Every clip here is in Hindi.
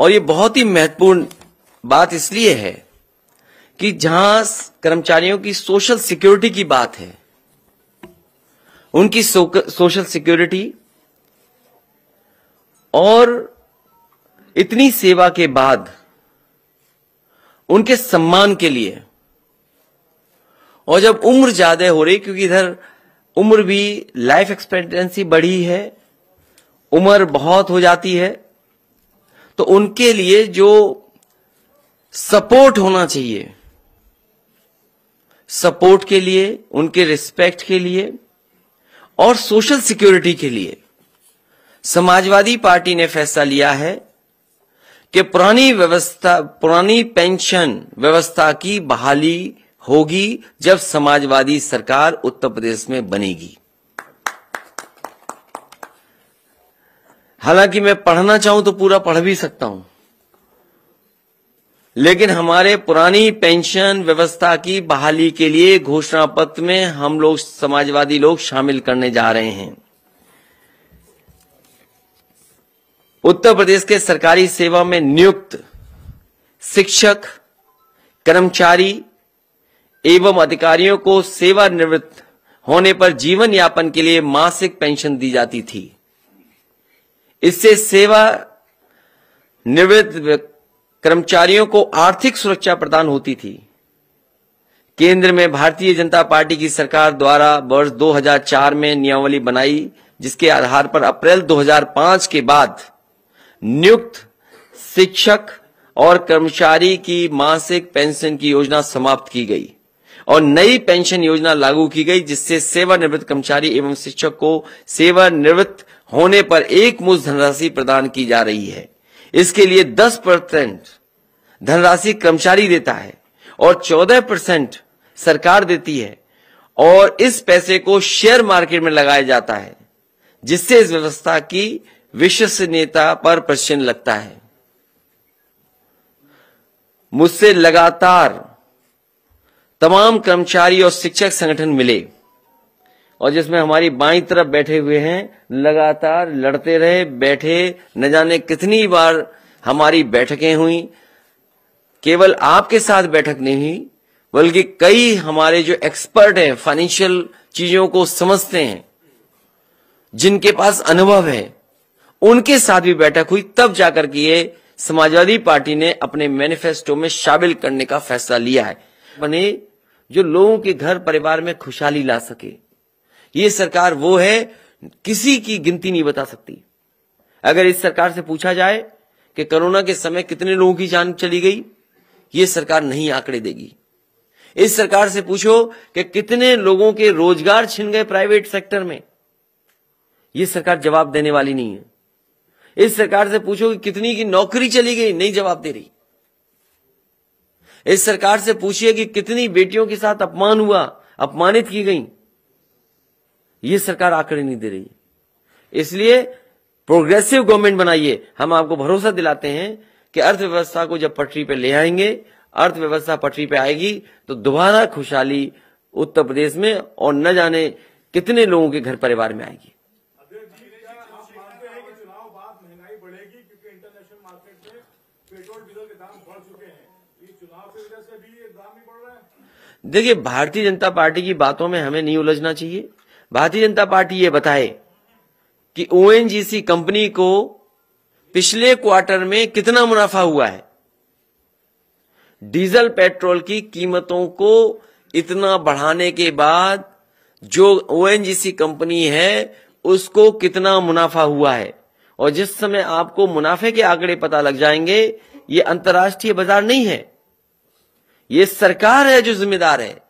और ये बहुत ही महत्वपूर्ण बात इसलिए है कि जहां कर्मचारियों की सोशल सिक्योरिटी की बात है, उनकी सोशल सिक्योरिटी और इतनी सेवा के बाद उनके सम्मान के लिए, और जब उम्र ज्यादा हो रही, क्योंकि इधर उम्र भी, लाइफ एक्सपेक्टेंसी बढ़ी है, उम्र बहुत हो जाती है, तो उनके लिए जो सपोर्ट होना चाहिए, सपोर्ट के लिए, उनके रिस्पेक्ट के लिए और सोशल सिक्योरिटी के लिए समाजवादी पार्टी ने फैसला लिया है कि पुरानी पेंशन व्यवस्था की बहाली होगी जब समाजवादी सरकार उत्तर प्रदेश में बनेगी। हालांकि मैं पढ़ना चाहूं तो पूरा पढ़ भी सकता हूं, लेकिन हमारे पुरानी पेंशन व्यवस्था की बहाली के लिए घोषणा पत्र में हम लोग समाजवादी लोग शामिल करने जा रहे हैं। उत्तर प्रदेश के सरकारी सेवा में नियुक्त शिक्षक, कर्मचारी एवं अधिकारियों को सेवानिवृत्त होने पर जीवन यापन के लिए मासिक पेंशन दी जाती थी। इससे सेवा निवृत्त कर्मचारियों को आर्थिक सुरक्षा प्रदान होती थी। केंद्र में भारतीय जनता पार्टी की सरकार द्वारा वर्ष 2004 में नियमावली बनाई, जिसके आधार पर अप्रैल 2005 के बाद नियुक्त शिक्षक और कर्मचारी की मासिक पेंशन की योजना समाप्त की गई और नई पेंशन योजना लागू की गई, जिससे सेवानिवृत्त कर्मचारी एवं शिक्षक को सेवानिवृत्त होने पर एक मुश्त धनराशि प्रदान की जा रही है। इसके लिए 10% धनराशि कर्मचारी देता है और 14% सरकार देती है, और इस पैसे को शेयर मार्केट में लगाया जाता है, जिससे इस व्यवस्था की विश्वसनीयता पर प्रश्न लगता है। मुझसे लगातार तमाम कर्मचारी और शिक्षक संगठन मिले, और जिसमें हमारी बाईं तरफ बैठे हुए हैं, लगातार लड़ते रहे, बैठे, न जाने कितनी बार हमारी बैठकें हुई। केवल आपके साथ बैठक नहीं हुई, बल्कि कई हमारे जो एक्सपर्ट हैं, फाइनेंशियल चीजों को समझते हैं, जिनके पास अनुभव है, उनके साथ भी बैठक हुई। तब जाकर के ये समाजवादी पार्टी ने अपने मैनिफेस्टो में शामिल करने का फैसला लिया है, बने जो लोगों के घर परिवार में खुशहाली ला सके। ये सरकार वो है, किसी की गिनती नहीं बता सकती। अगर इस सरकार से पूछा जाए कि कोरोना के समय कितने लोगों की जान चली गई, ये सरकार नहीं आंकड़े देगी। इस सरकार से पूछो कि कितने लोगों के रोजगार छिन गए प्राइवेट सेक्टर में, ये सरकार जवाब देने वाली नहीं है। इस सरकार से पूछो कि कितनी की नौकरी चली गई, नहीं जवाब दे रही। इस सरकार से पूछिए कि कितनी बेटियों के साथ अपमान हुआ, अपमानित की गई, ये सरकार आंकड़े नहीं दे रही। इसलिए प्रोग्रेसिव गवर्नमेंट बनाइए। हम आपको भरोसा दिलाते हैं कि अर्थव्यवस्था को जब पटरी पे ले आएंगे, अर्थव्यवस्था पटरी पे आएगी, तो दोबारा खुशहाली उत्तर प्रदेश में और न जाने कितने लोगों के घर परिवार में आएगी। देखिए, भारतीय जनता पार्टी की बातों में हमें नहीं उलझना चाहिए। भारतीय जनता पार्टी ये बताए कि ओएनजीसी कंपनी को पिछले क्वार्टर में कितना मुनाफा हुआ है, डीजल पेट्रोल की कीमतों को इतना बढ़ाने के बाद जो ओएनजीसी कंपनी है उसको कितना मुनाफा हुआ है। और जिस समय आपको मुनाफे के आंकड़े पता लग जाएंगे, ये अंतर्राष्ट्रीय बाजार नहीं है, ये सरकार है जो जिम्मेदार है।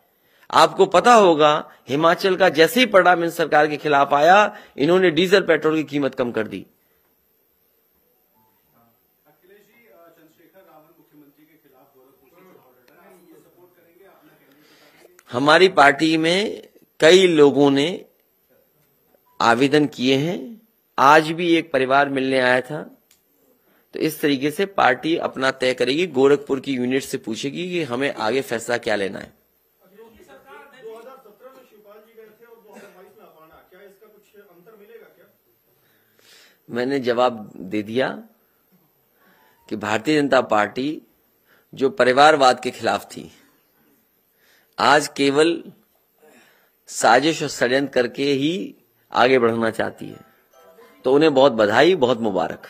आपको पता होगा, हिमाचल का जैसे ही परिणाम इन सरकार के खिलाफ आया, इन्होंने डीजल पेट्रोल की कीमत कम कर दी। हमारी पार्टी में कई लोगों ने आवेदन किए हैं। आज भी एक परिवार मिलने आया था। तो इस तरीके से पार्टी अपना तय करेगी, गोरखपुर की यूनिट से पूछेगी कि हमें आगे फैसला क्या लेना है। मैंने जवाब दे दिया कि भारतीय जनता पार्टी जो परिवारवाद के खिलाफ थी, आज केवल साजिश और षड्यंत्र करके ही आगे बढ़ना चाहती है। तो उन्हें बहुत बधाई, बहुत मुबारक।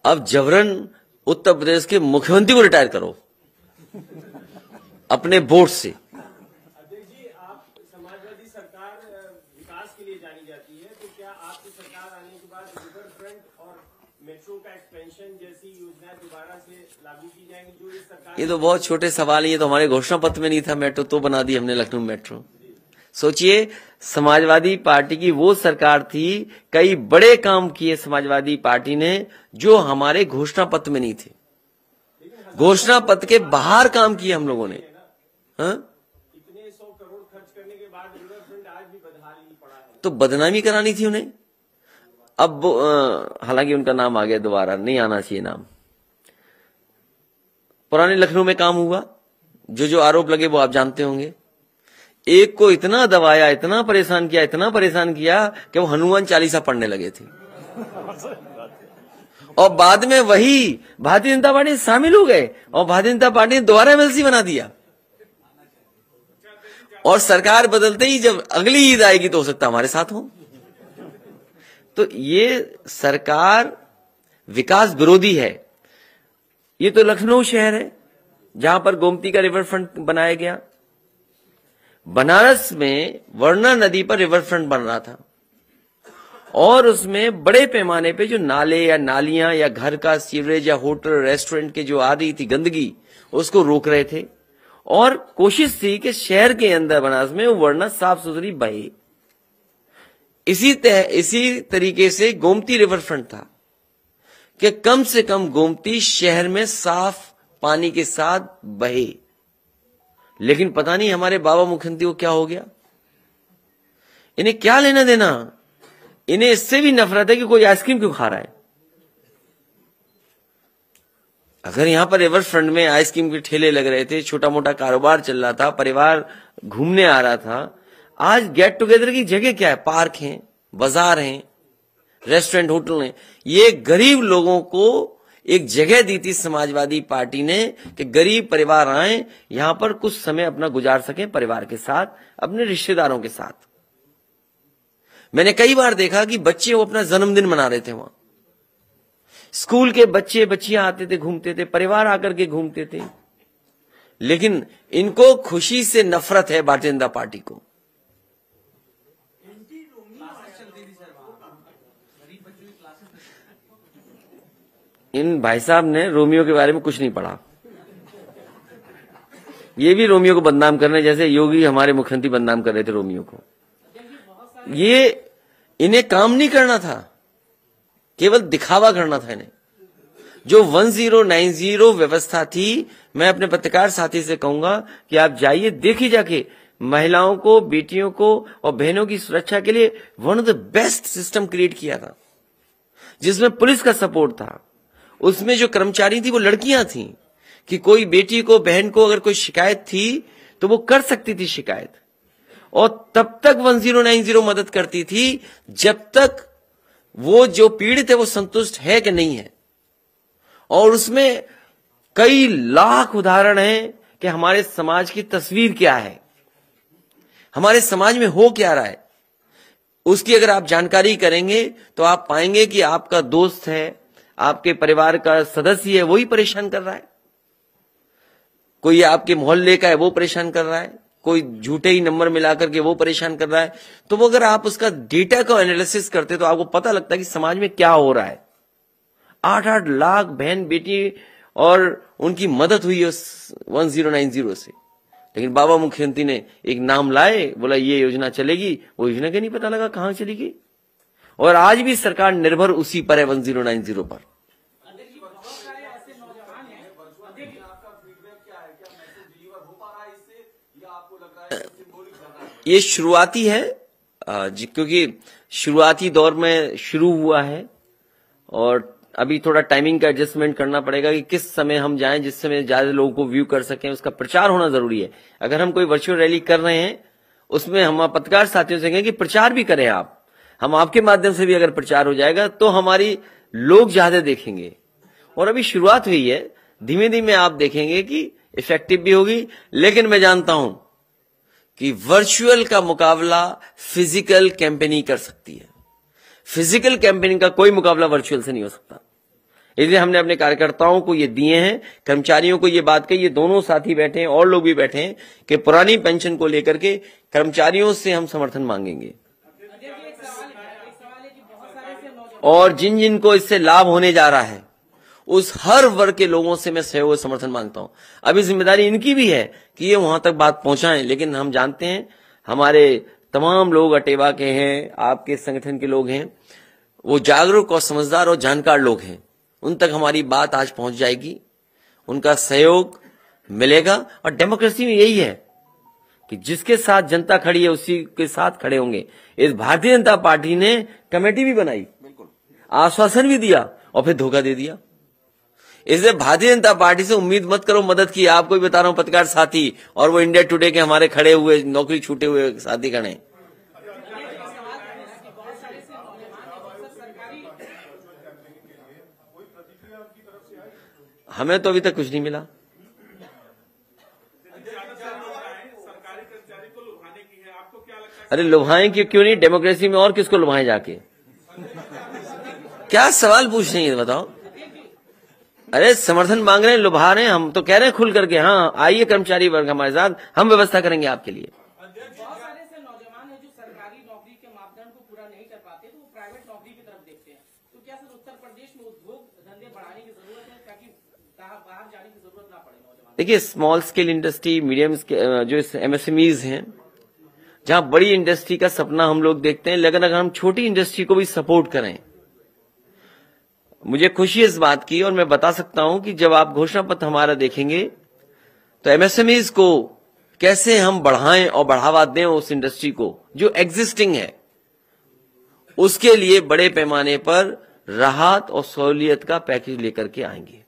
अब जबरन उत्तर प्रदेश के मुख्यमंत्री को रिटायर करो अपने बोर्ड से। अध्यक्ष जी, आप समाजवादी सरकार विकास के लिए जानी जाती है, तो क्या आपकी सरकार आने के बाद रिवर फ्रंट और मेट्रो का एक्सपेंशन जैसी योजनाएं दोबारा से लागू की जाएंगी जो इस सरकार? ये तो बहुत छोटे सवाल है, ये तो हमारे घोषणा पत्र में नहीं था मेट्रो, तो बना दी हमने लखनऊ मेट्रो। सोचिए, समाजवादी पार्टी की वो सरकार थी, कई बड़े काम किए समाजवादी पार्टी ने जो हमारे घोषणा पत्र में नहीं थे। घोषणा पत्र के बाहर काम किए हम लोगों ने। इतने 100 करोड़ खर्च करने के बाद रिवर फ्रंट आज भी बदहाल ही पड़ा है। तो बदनामी करानी थी उन्हें। अब हालांकि उनका नाम आ गया, दोबारा नहीं आना चाहिए नाम। पुराने लखनऊ में काम हुआ, जो आरोप लगे वो आप जानते होंगे। एक को इतना दबाया, इतना परेशान किया कि वो हनुमान चालीसा पढ़ने लगे थे। और बाद में वही भारतीय जनता पार्टी शामिल हो गए और भारतीय जनता पार्टी ने दोबारा एमएलसी बना दिया। और सरकार बदलते ही जब अगली ईद आएगी तो हो सकता हमारे साथ हो। तो ये सरकार विकास विरोधी है। ये तो लखनऊ शहर है जहां पर गोमती का रिवर फ्रंट बनाया गया। बनारस में वर्णा नदी पर रिवर फ्रंट बन रहा था और उसमें बड़े पैमाने पे जो नाले या नालियां या घर का सीवरेज या होटल रेस्टोरेंट के जो आ रही थी गंदगी, उसको रोक रहे थे और कोशिश थी कि शहर के अंदर बनारस में वो वर्णा साफ सुथरी बहे। इसी तरीके से गोमती रिवर फ्रंट था कि कम से कम गोमती शहर में साफ पानी के साथ बहे। लेकिन पता नहीं हमारे बाबा मुख्यमंत्री को क्या हो गया, इन्हें क्या लेना देना। इन्हें इससे भी नफरत है कि कोई आइसक्रीम क्यों खा रहा है। अगर यहां पर रिवर फ्रंट में आइसक्रीम के ठेले लग रहे थे, छोटा मोटा कारोबार चल रहा था, परिवार घूमने आ रहा था, आज गेट टुगेदर की जगह क्या है? पार्क हैं, बाजार हैं, रेस्टोरेंट, होटल हैं। ये गरीब लोगों को एक जगह दी थी समाजवादी पार्टी ने कि गरीब परिवार आए, यहां पर कुछ समय अपना गुजार सकें परिवार के साथ, अपने रिश्तेदारों के साथ। मैंने कई बार देखा कि बच्चे वो अपना जन्मदिन मना रहे थे वहां। स्कूल के बच्चे बच्चियां आते थे, घूमते थे, परिवार आकर के घूमते थे। लेकिन इनको खुशी से नफरत है भारतीय जनता पार्टी को। इन भाई साहब ने रोमियो के बारे में कुछ नहीं पढ़ा। ये भी रोमियो को बदनाम करने, जैसे योगी हमारे मुख्यमंत्री बदनाम कर रहे थे रोमियो को। ये इन्हें काम नहीं करना था, केवल दिखावा करना था इन्हें। जो 1090 व्यवस्था थी, मैं अपने पत्रकार साथी से कहूंगा कि आप जाइए, देखिए जाके महिलाओं को, बेटियों को और बहनों की सुरक्षा के लिए one of the best system create किया था, जिसमें पुलिस का सपोर्ट था। उसमें जो कर्मचारी थी वो लड़कियां थी कि कोई बेटी को, बहन को अगर कोई शिकायत थी तो वो कर सकती थी शिकायत, और तब तक 1090 मदद करती थी जब तक वो जो पीड़ित है वो संतुष्ट है कि नहीं है। और उसमें कई लाख उदाहरण हैं कि हमारे समाज की तस्वीर क्या है, हमारे समाज में हो क्या रहा है। उसकी अगर आप जानकारी करेंगे तो आप पाएंगे कि आपका दोस्त है, आपके परिवार का सदस्य है, वही परेशान कर रहा है। कोई आपके मोहल्ले का है, वो परेशान कर रहा है। कोई झूठे ही नंबर मिलाकर के वो परेशान कर रहा है। तो वो अगर आप उसका डेटा का एनालिसिस करते तो आपको पता लगता है कि समाज में क्या हो रहा है। 8-8 लाख बहन बेटी और उनकी मदद हुई उस 1090 से। लेकिन बाबा मुख्यमंत्री ने एक नाम लाए, बोला ये योजना चलेगी, वो योजना का नहीं पता लगा कहां चलेगी। और आज भी सरकार निर्भर उसी पर है, 1090 पर। ये शुरुआती है क्योंकि शुरुआती दौर में शुरू हुआ है और अभी थोड़ा टाइमिंग का एडजस्टमेंट करना पड़ेगा कि किस समय हम जाएं जिस समय ज्यादा लोगों को व्यू कर सकें। उसका प्रचार होना जरूरी है। अगर हम कोई वर्चुअल रैली कर रहे हैं उसमें हम पत्रकार साथियों से कहें कि प्रचार भी करें आप, हम आपके माध्यम से भी अगर प्रचार हो जाएगा तो हमारी लोग ज्यादा देखेंगे। और अभी शुरुआत हुई है, धीमे धीमे आप देखेंगे कि इफेक्टिव भी होगी। लेकिन मैं जानता हूं कि वर्चुअल का मुकाबला फिजिकल कैंपेनिंग कर सकती है। फिजिकल कैंपेनिंग का कोई मुकाबला वर्चुअल से नहीं हो सकता। इसलिए हमने अपने कार्यकर्ताओं को ये दिए हैं, कर्मचारियों को ये बात कही, ये दोनों साथी बैठे हैं और लोग भी बैठे हैं कि पुरानी पेंशन को लेकर के कर्मचारियों से हम समर्थन मांगेंगे। और जिन जिन को इससे लाभ होने जा रहा है उस हर वर्ग के लोगों से मैं सहयोग और समर्थन मांगता हूं। अभी जिम्मेदारी इनकी भी है कि ये वहां तक बात पहुंचाएं, लेकिन हम जानते हैं हमारे तमाम लोग अटेवा के हैं, आपके संगठन के लोग हैं, वो जागरूक और समझदार और जानकार लोग हैं। उन तक हमारी बात आज पहुंच जाएगी, उनका सहयोग मिलेगा। और डेमोक्रेसी में यही है कि जिसके साथ जनता खड़ी है उसी के साथ खड़े होंगे। इस भारतीय जनता पार्टी ने कमेटी भी बनाई, आश्वासन भी दिया और फिर धोखा दे दिया। इसलिए भारतीय जनता पार्टी से उम्मीद मत करो मदद की। आपको भी बता रहा हूं, पत्रकार साथी और वो इंडिया टुडे के हमारे खड़े हुए नौकरी छूटे हुए साथी खड़े हैं। हमें तो अभी तक कुछ नहीं मिला। अरे लुभाएं क्यों नहीं? डेमोक्रेसी में और किसको लुभाएं जाके? क्या सवाल पूछ रही है बताओ? अरे समर्थन मांग रहे हैं, लुभा रहे हैं। हम तो कह रहे हैं खुल करके, हाँ आइए कर्मचारी वर्ग हमारे साथ, हम व्यवस्था करेंगे आपके लिए। बहुत सारे ऐसे नौजवान हैं जो सरकारी नौकरी के मापदंड को पूरा नहीं कर पाते, तो वो प्राइवेट नौकरी की तरफ देखते हैं। तो क्या सर उत्तर प्रदेश में उद्योग धंधे बढ़ाने की जरूरत है ताकि बाहर जाने की जरूरत ना पड़े नौजवान? देखिए, स्मॉल स्केल इंडस्ट्री, मीडियम जो MSMEs हैं, जहां बड़ी इंडस्ट्री का सपना हम लोग देखते हैं, लेकिन अगर हम छोटी इंडस्ट्री को भी सपोर्ट करें, मुझे खुशी है इस बात की। और मैं बता सकता हूं कि जब आप घोषणा पत्र हमारा देखेंगे तो MSMEs को कैसे हम बढ़ाएं और बढ़ावा दें उस इंडस्ट्री को जो एग्जिस्टिंग है, उसके लिए बड़े पैमाने पर राहत और सहूलियत का पैकेज लेकर के आएंगे।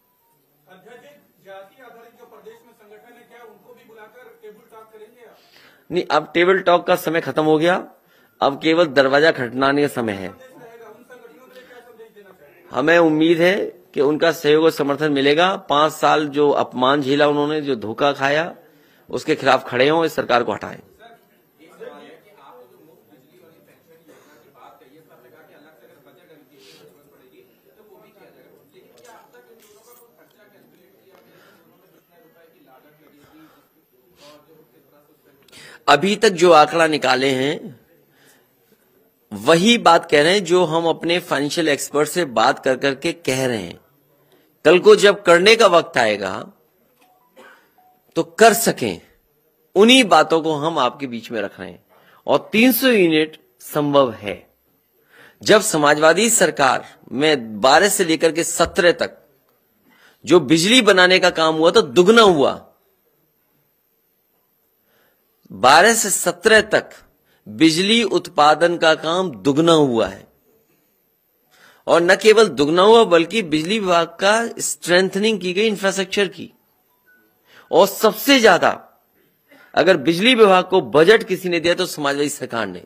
जाति आधारित जो प्रदेश में संगठन है, क्या उनको भी बुलाकर टेबल टॉक करेंगे आप? नहीं, अब टेबल टॉक का समय खत्म हो गया, अब केवल दरवाजा खटखटाने का समय है। हमें उम्मीद है कि उनका सहयोग और समर्थन मिलेगा। 5 साल जो अपमान झेला उन्होंने, जो धोखा खाया, उसके खिलाफ खड़े हों, इस सरकार को हटाएं। अभी तक जो आंकड़ा निकाले हैं वही बात कह रहे हैं जो हम अपने फाइनेंशियल एक्सपर्ट से बात कर करके कह रहे हैं। कल को जब करने का वक्त आएगा तो कर सकें, उन्हीं बातों को हम आपके बीच में रख रहे हैं। और 300 यूनिट संभव है। जब समाजवादी सरकार में 12 से लेकर के 17 तक जो बिजली बनाने का काम हुआ तो दुगना हुआ। 12 से 17 तक बिजली उत्पादन का काम दुगना हुआ है। और न केवल दुगना हुआ बल्कि बिजली विभाग का स्ट्रेंथनिंग की गई इंफ्रास्ट्रक्चर की। और सबसे ज्यादा अगर बिजली विभाग को बजट किसी ने दिया तो समाजवादी सरकार ने।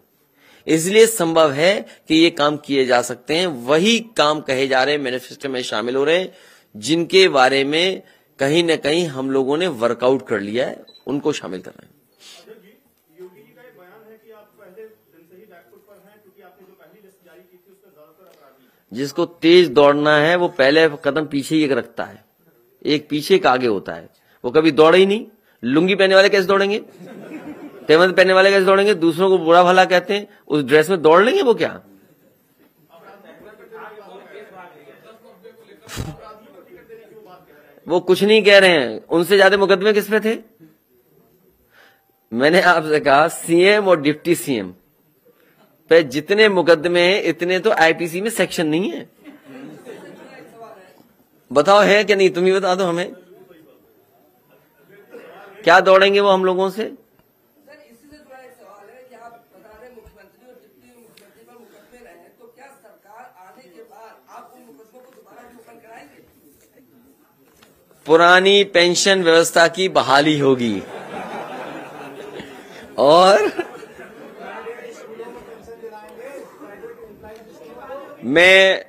इसलिए संभव है कि ये काम किए जा सकते हैं। वही काम कहे जा रहे हैं, मैनिफेस्टो में शामिल हो रहे हैं, जिनके बारे में कहीं न कहीं हम लोगों ने वर्कआउट कर लिया है, उनको शामिल कर रहे हैं। योगी जी का एक बयान है कि आप पहले दिन से ही बैकफुट पर हैं क्योंकि आपने जो पहली लिस्ट जारी की थी उसमें ज्यादातर अपराधी हैं। जिसको तेज दौड़ना है वो पहले कदम पीछे ही रखता है, एक पीछे एक आगे होता है। वो कभी दौड़े ही नहीं। लुंगी पहनने वाले कैसे दौड़ेंगे? तेवंद पहनने वाले कैसे दौड़ेंगे? दूसरों को बुरा भला कहते हैं, उस ड्रेस में दौड़ लेंगे वो क्या? वो कुछ नहीं कह रहे हैं। उनसे ज्यादा मुकदमे किस पे थे? मैंने आपसे कहा सीएम और डिप्टी सीएम पे जितने मुकदमे हैं इतने तो आईपीसी में सेक्शन नहीं है। बताओ है कि नहीं? तुम ही बता दो हमें। क्या दौड़ेंगे वो हम लोगों से? सर इसी से जुड़ा एक सवाल है कि आप बता रहे मुख्यमंत्री और डिप्टी मुख्यमंत्री पर मुकदमे रहे, तो क्या सरकार आने के बाद आप उन मुकदमों को दोबारा ओपन कराएंगे? पुरानी पेंशन व्यवस्था की बहाली होगी और मैं